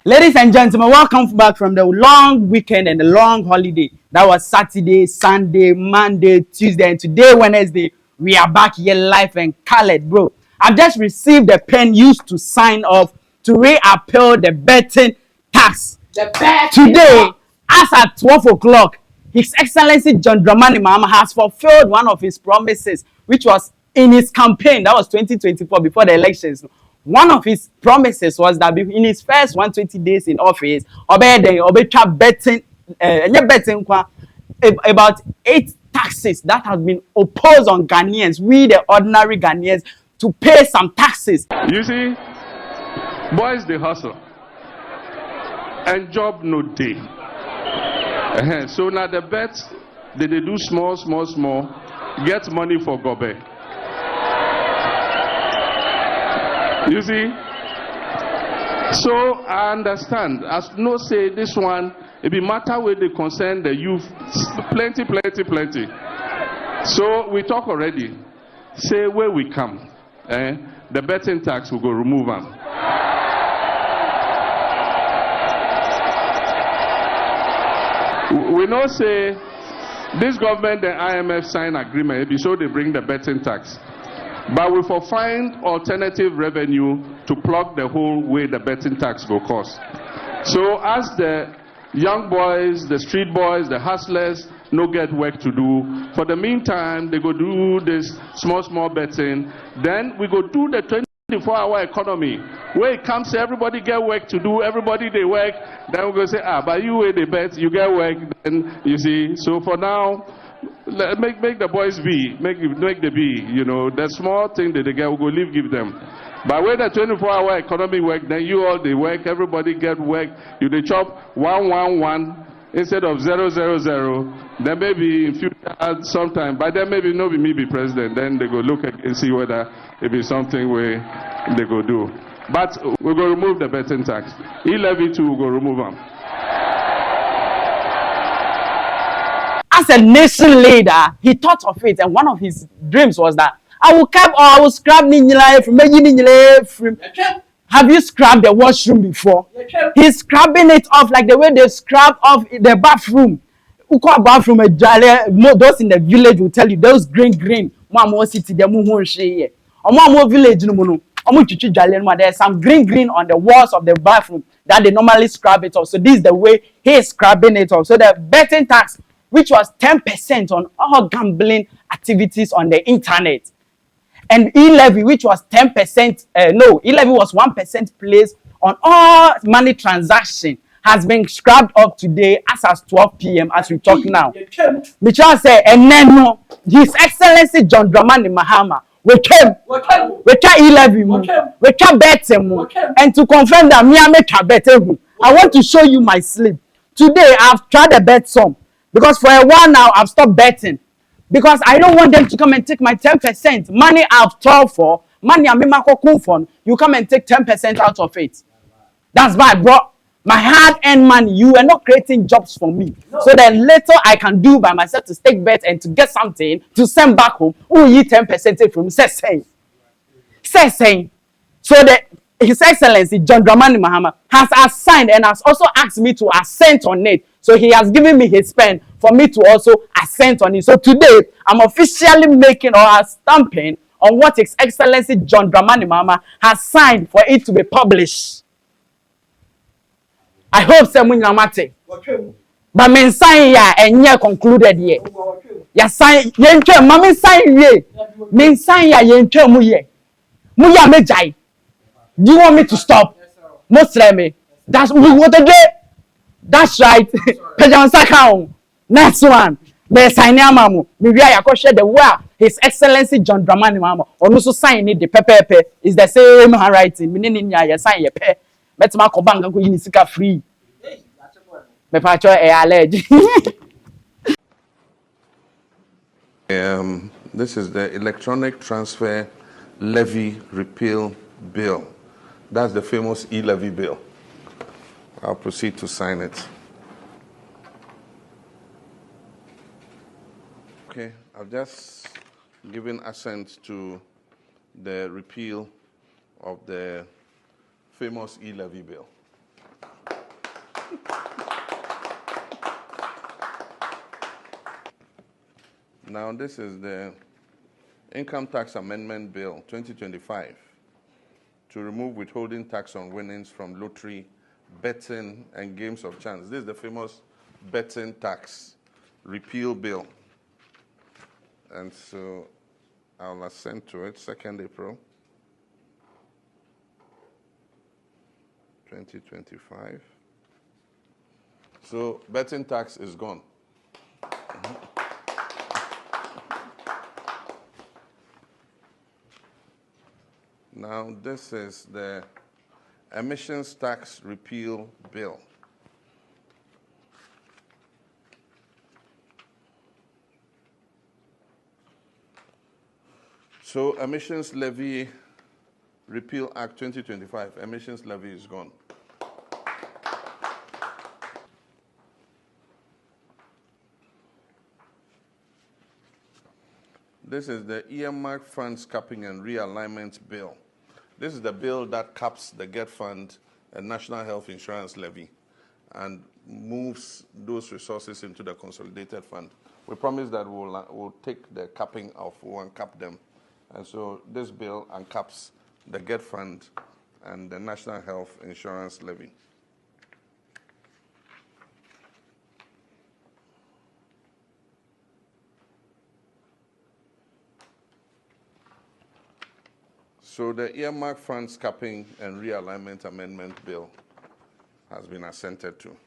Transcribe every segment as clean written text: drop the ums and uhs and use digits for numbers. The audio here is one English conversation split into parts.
Ladies and gentlemen, welcome back from the long weekend and the long holiday. That was Saturday, Sunday, Monday, Tuesday, and today, Wednesday. We are back here live and colored, bro. I've just received a pen used to sign off to reappeal the betting tax. Today, as at 12 o'clock, His Excellency John Mahama has fulfilled one of his promises, which was in his campaign. That was 2024 before the elections. One of his promises was that in his first 120 days in office, betting about 8 taxes that have been opposed on Ghanaians, we the ordinary Ghanaians, to pay some taxes. You see, boys they hustle and job no day. So now the bets they do small, get money for gobe. You see? So I understand. As no say this one, it be matter where they concern the youth. Plenty. So we talk already. Say where we come. The betting tax will go remove them. We know say this government, the IMF sign agreement, it be so they bring the betting tax. But we will find alternative revenue to plug the whole way the betting tax will cost. So as the young boys, the street boys, the hustlers no get work to do, for the meantime they go do this small betting. Then we go do the 24-hour economy where it comes everybody get work to do, everybody they work. Then we go say but you where they bet you get work. Then you see. So for now, make the boys be, make the be, you know, the small thing that they get, we go give them. But when the 24-hour economy work, then you all they work, everybody get work, you they chop 111 instead of 000. Then maybe in future sometime, by then maybe no be me be president, then they go look and see whether it be something where they go do. But we go remove the betting tax. E-levy too, we go remove them. As a nation leader, he thought of it, and one of his dreams was that I will cap or I will scrap from. Have you scrubbed the washroom before? He's scrubbing it off like the way they scrub off the bathroom. Bathroom, those in the village will tell you those green. Mama city, the village, there's some green on the walls of the bathroom that they normally scrub it off. So this is the way he's scrubbing it off. So the betting tax, which was 10% on all gambling activities on the internet. And E-levy, which was 10%, E-levy was 1% placed on all money transaction, has been scrubbed up today as 12 p.m. as we talk now. Michelle said, and then no, His Excellency John Mahama, we came E-levy, we came betting, and to confirm that me I make a betting, I want to show you my slip. Today I've tried to bet some. Because for a while now, I've stopped betting. Because I don't want them to come and take my 10%. Money I've toiled for, money I'm in my cocoon, you come and take 10% out of it. That's why I brought my hard-earned money. You are not creating jobs for me. No. So that later I can do by myself to stake bet and to get something to send back home. Who you 10% from? Say. So that His Excellency John Mahama has assigned and has also asked me to assent on it. So he has given me his pen for me to also assent on it. So today, I'm officially making or stamping on what His Excellency John Mahama has signed for it to be published. I hope someone yamate. But men sign ya and ya concluded ye. Ya sign yenche, mami sign ye. Men sign ya yenche muye. Muya mejai. Do you want me to stop? Muslim. That's what the day. That's right. Next one. The sign mamu. Maybe I can share the well. His Excellency John Mahama. Or also sign it the pepe is the same handwriting. Meaning ya sign your pe. Let's mark a bank go in free. Me pacho e allege. This is the electronic transfer levy repeal bill. That's the famous E-levy bill. I'll proceed to sign it. Okay, I've just given assent to the repeal of the famous E-levy bill. Now, this is the Income Tax Amendment Bill 2025 to remove withholding tax on winnings from lottery, betting, and games of chance. This is the famous betting tax repeal bill. And so I'll assent to it, 2nd April 2025. So betting tax is gone. Now, this is the emissions tax repeal bill. So, Emissions Levy Repeal Act 2025, emissions levy is gone. This is the earmark funds capping and realignment bill. This is the bill that caps the GET fund and National Health Insurance levy and moves those resources into the consolidated fund. We promise that we'll take the capping off, we'll uncap them. And so this bill uncaps the GET fund and the National Health Insurance levy. So the earmark funds capping and realignment amendment bill has been assented to.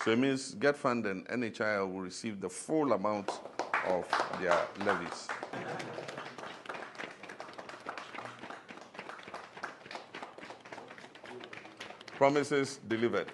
So it means GET fund and NHIL will receive the full amount of their levies. Promises delivered.